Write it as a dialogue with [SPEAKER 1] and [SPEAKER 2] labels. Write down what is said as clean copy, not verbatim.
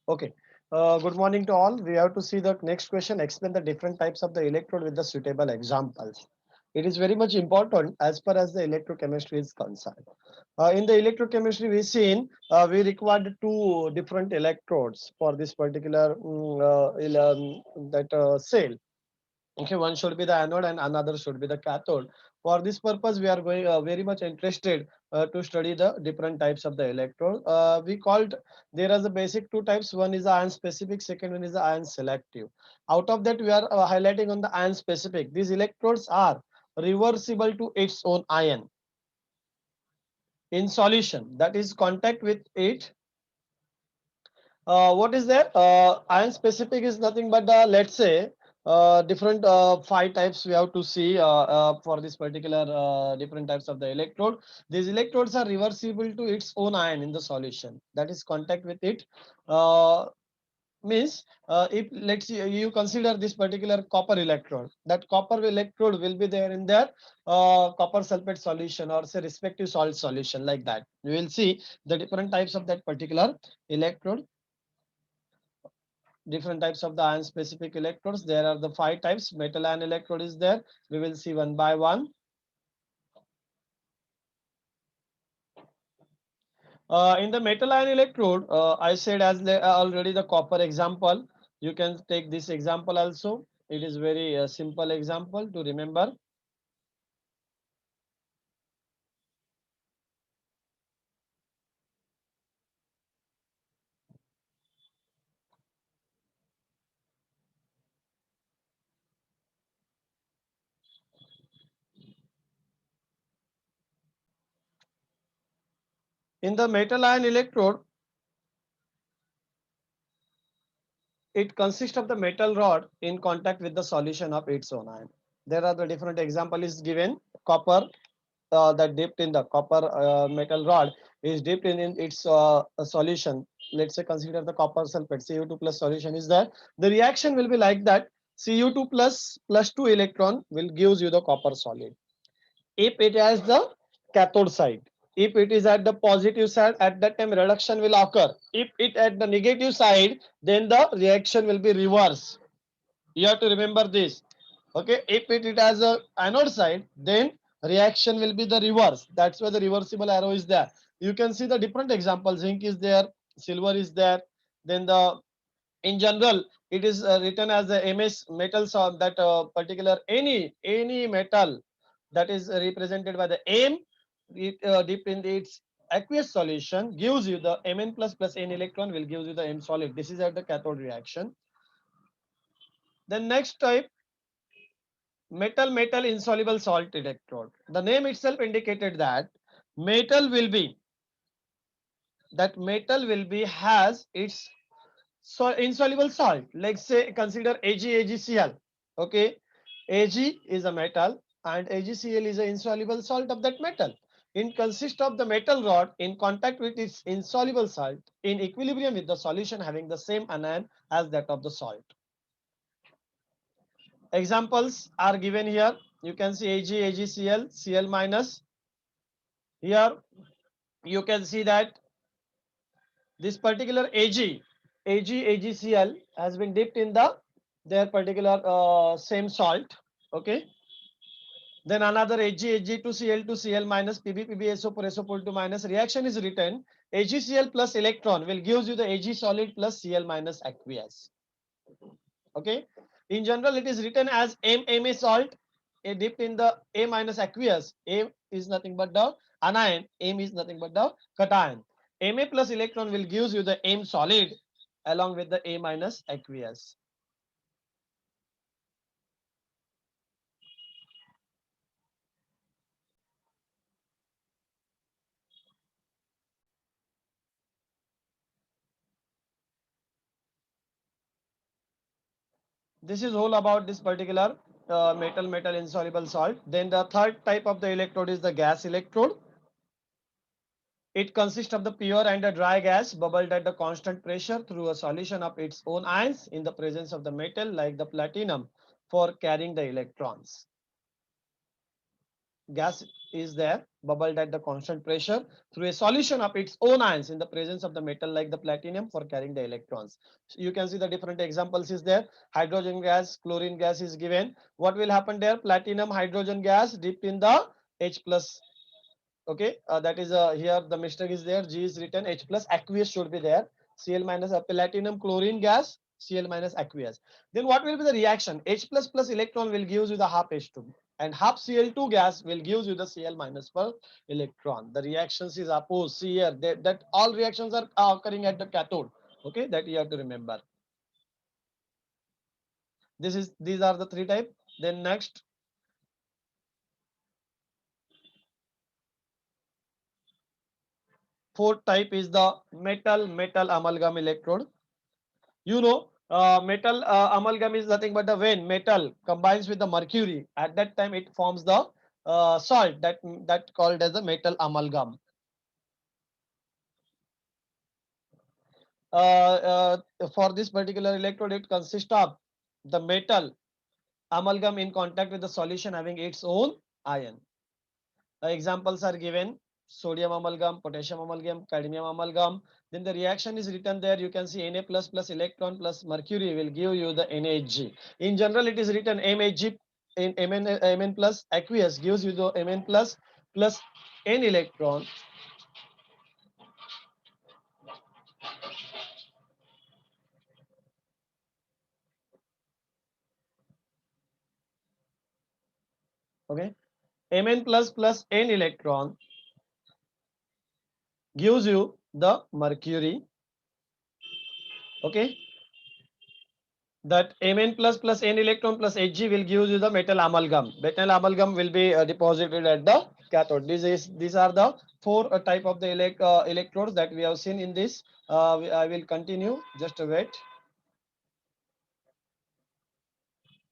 [SPEAKER 1] Okay. Good morning to all. We have to see the next question. Explain the different types of the electrode with the suitable examples. It is very much important as far as the electrochemistry is concerned. In the electrochemistry, we seen we required two different electrodes for this particular cell. Okay, one should be the anode and another should be the cathode. For this purpose, we are going very much interested to study the different types of the electrode. We called there are the basic two types. One is the ion specific, second one is the ion selective. Out of that, we are highlighting on the ion specific. These electrodes are reversible to its own ion in solution. That is contact with it. What is there? Ion specific is nothing but let's say different five types we have to see for this particular different types of the electrode. These electrodes are reversible to its own ion in the solution. That is contact with it. Uh, Means if let's say you consider this particular copper electrode, that copper electrode will be there in their copper sulfate solution or say respective salt solution like that. We will see the different types of that particular electrode, different types of the ion specific electrodes. There are the five types. Metal ion electrode is there. We will see one by one. In the metal ion electrode, I said as already the copper example. You can take this example also. It is very simple example to remember. In the metal ion electrode, it consists of the metal rod in contact with the solution of its own ion. There are the different example is given. Copper that dipped in the copper metal rod is dipped in its solution. Let's say consider the copper sulfate Cu2 plus solution is there. The reaction will be like that. Cu2 plus 2 electron will gives you the copper solid. If it has the cathode side, if it is at the positive side, at that time reduction will occur. If it at the negative side, then the reaction will be reverse. You have to remember this. Okay, if it has a anode side, then reaction will be the reverse. That's why the reversible arrow is there. You can see the different examples. Zinc is there, silver is there. Then the in general it is written as the ms metals of that particular any metal that is represented by the m. It deep in its aqueous solution gives you the mn plus n electron will gives you the m solid. This is at the cathode reaction. Then next type, metal insoluble salt electrode. The name itself indicated that metal will be metal will be has its so insoluble salt. Let's say consider AgCl. Okay, Ag is a metal and AgCl is an insoluble salt of that metal. It consists of the metal rod in contact with its insoluble salt in equilibrium with the solution having the same anion as that of the salt. Examples are given here. You can see AgCl, Cl minus. Here you can see that this particular AgCl has been dipped in their particular same salt. Okay. Then another Ag2Cl2 Cl minus Pb SO4 minus reaction is written. AgCl plus electron will gives you the Ag solid plus Cl minus aqueous. Okay. In general, it is written as Ma salt, a dipped in the A minus aqueous. A is nothing but the anion. M is nothing but the cation. Ma plus electron will gives you the M solid along with the A minus aqueous. This is all about this particular metal insoluble salt. Then the third type of the electrode is the gas electrode. It consists of the pure and a dry gas bubbled at the constant pressure through a solution of its own ions in the presence of the metal like the platinum for carrying the electrons. gas is there bubbled at the constant pressure through a solution of its own ions in the presence of the metal like the platinum for carrying the electrons. So you can see the different examples is there. Hydrogen gas, chlorine gas is given. What will happen there? Platinum hydrogen gas dipped in the H plus. Okay, that is here the mistake is there. G is written, H plus aqueous should be there. Cl minus platinum chlorine gas, Cl minus aqueous. Then what will be the reaction? H plus plus electron will give you the half H2 and half Cl2 gas will give you the Cl minus per electron. The reactions is opposed. See here that all reactions are occurring at the cathode. Okay, that you have to remember. These are the three type. Then next, fourth type is the metal amalgam electrode. You know, metal amalgam is nothing but the when metal combines with the mercury, at that time it forms the salt that called as the metal amalgam. For this particular electrode, it consists of the metal amalgam in contact with the solution having its own ion. Examples are given: sodium amalgam, potassium amalgam, cadmium amalgam. Then the reaction is written there. You can see Na plus plus electron plus mercury will give you the NaHg. In general, it is written MHg in Mn plus aqueous gives you the Mn plus N electron. Okay, Mn plus N electron gives you the mercury. Okay, that Mn plus N electron plus Hg will give you the metal amalgam. Metal amalgam will be deposited at the cathode. These are the four type of the electrodes that we have seen in this. I will continue. Just wait.